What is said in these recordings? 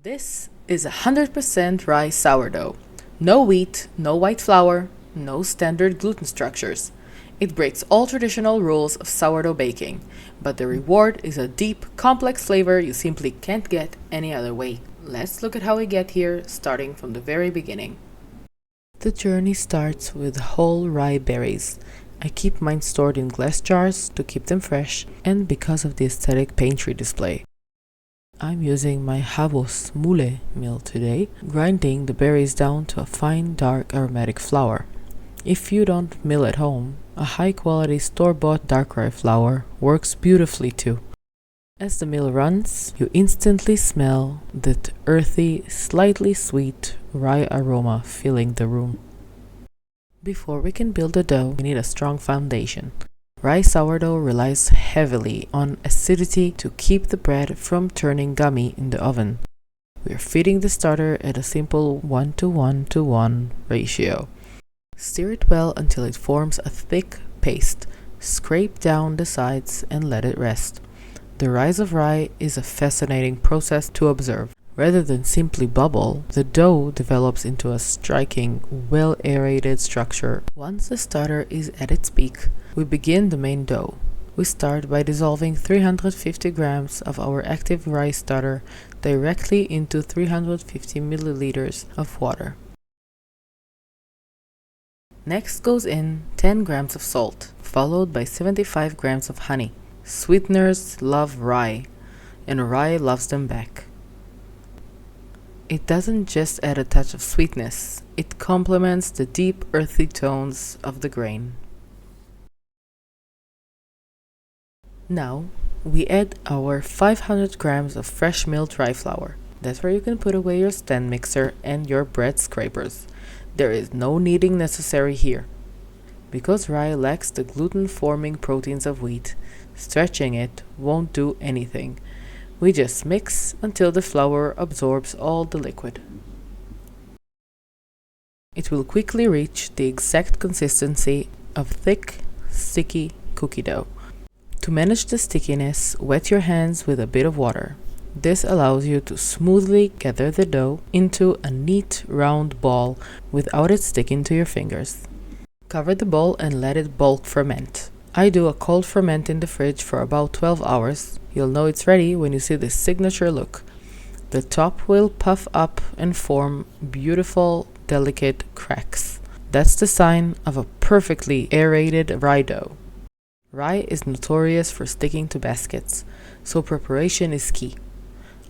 This is 100% rye sourdough. No wheat, no white flour, no standard gluten structures. It breaks all traditional rules of sourdough baking, but the reward is a deep, complex flavor you simply can't get any other way. Let's look at how we get here, starting from the very beginning. The journey starts with whole rye berries. I keep mine stored in glass jars to keep them fresh, and because of the aesthetic pantry display. I'm using my Havos Mule mill today, grinding the berries down to a fine, dark, aromatic flour. If you don't mill at home, a high-quality store-bought dark rye flour works beautifully too. As the mill runs, you instantly smell that earthy, slightly sweet rye aroma filling the room. Before we can build the dough, we need a strong foundation. Rye sourdough relies heavily on acidity to keep the bread from turning gummy in the oven. We are feeding the starter at a simple 1:1:1 ratio. Stir it well until it forms a thick paste. Scrape down the sides and let it rest. The rise of rye is a fascinating process to observe. Rather than simply bubble, the dough develops into a striking, well-aerated structure. Once the starter is at its peak, we begin the main dough. We start by dissolving 350 grams of our active rye starter directly into 350 milliliters of water. Next goes in 10 grams of salt, followed by 75 grams of honey. Sweeteners love rye, and rye loves them back. It doesn't just add a touch of sweetness, it complements the deep earthy tones of the grain. Now, we add our 500 grams of fresh milled rye flour. That's where you can put away your stand mixer and your bread scrapers. There is no kneading necessary here. Because rye lacks the gluten-forming proteins of wheat, stretching it won't do anything. We just mix until the flour absorbs all the liquid. It will quickly reach the exact consistency of thick, sticky cookie dough. To manage the stickiness, wet your hands with a bit of water. This allows you to smoothly gather the dough into a neat round ball without it sticking to your fingers. Cover the bowl and let it bulk ferment. I do a cold ferment in the fridge for about 12 hours. You'll know it's ready when you see this signature look. The top will puff up and form beautiful, delicate cracks. That's the sign of a perfectly aerated rye dough. Rye is notorious for sticking to baskets, so preparation is key.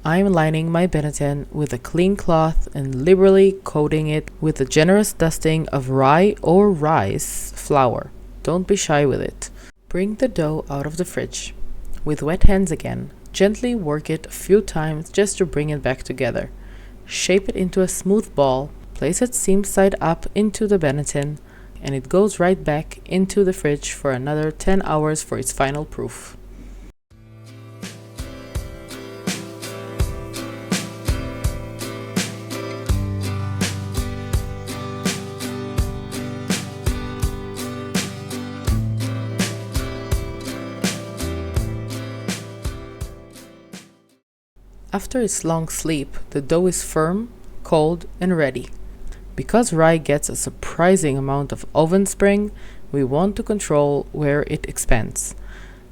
I'm lining my banneton with a clean cloth and liberally coating it with a generous dusting of rye or rice flour. Don't be shy with it. Bring the dough out of the fridge. With wet hands again, gently work it a few times just to bring it back together. Shape it into a smooth ball, place it seam side up into the banneton, and it goes right back into the fridge for another 10 hours for its final proof. After its long sleep, the dough is firm, cold, and ready. Because rye gets a surprising amount of oven spring, we want to control where it expands.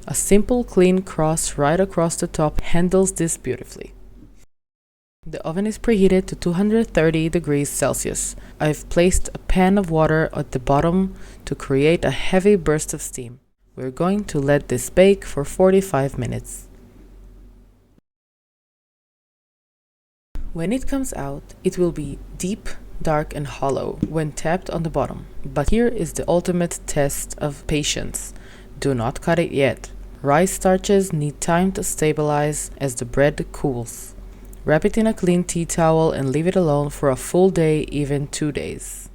A simple clean cross right across the top handles this beautifully. The oven is preheated to 230 degrees Celsius. I've placed a pan of water at the bottom to create a heavy burst of steam. We're going to let this bake for 45 minutes. When it comes out, it will be deep, dark, and hollow when tapped on the bottom. But here is the ultimate test of patience. Do not cut it yet. Rye starches need time to stabilize as the bread cools. Wrap it in a clean tea towel and leave it alone for a full day, even 2 days.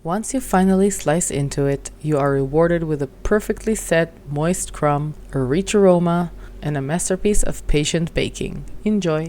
Once you finally slice into it, you are rewarded with a perfectly set, moist crumb, a rich aroma, and a masterpiece of patient baking. Enjoy!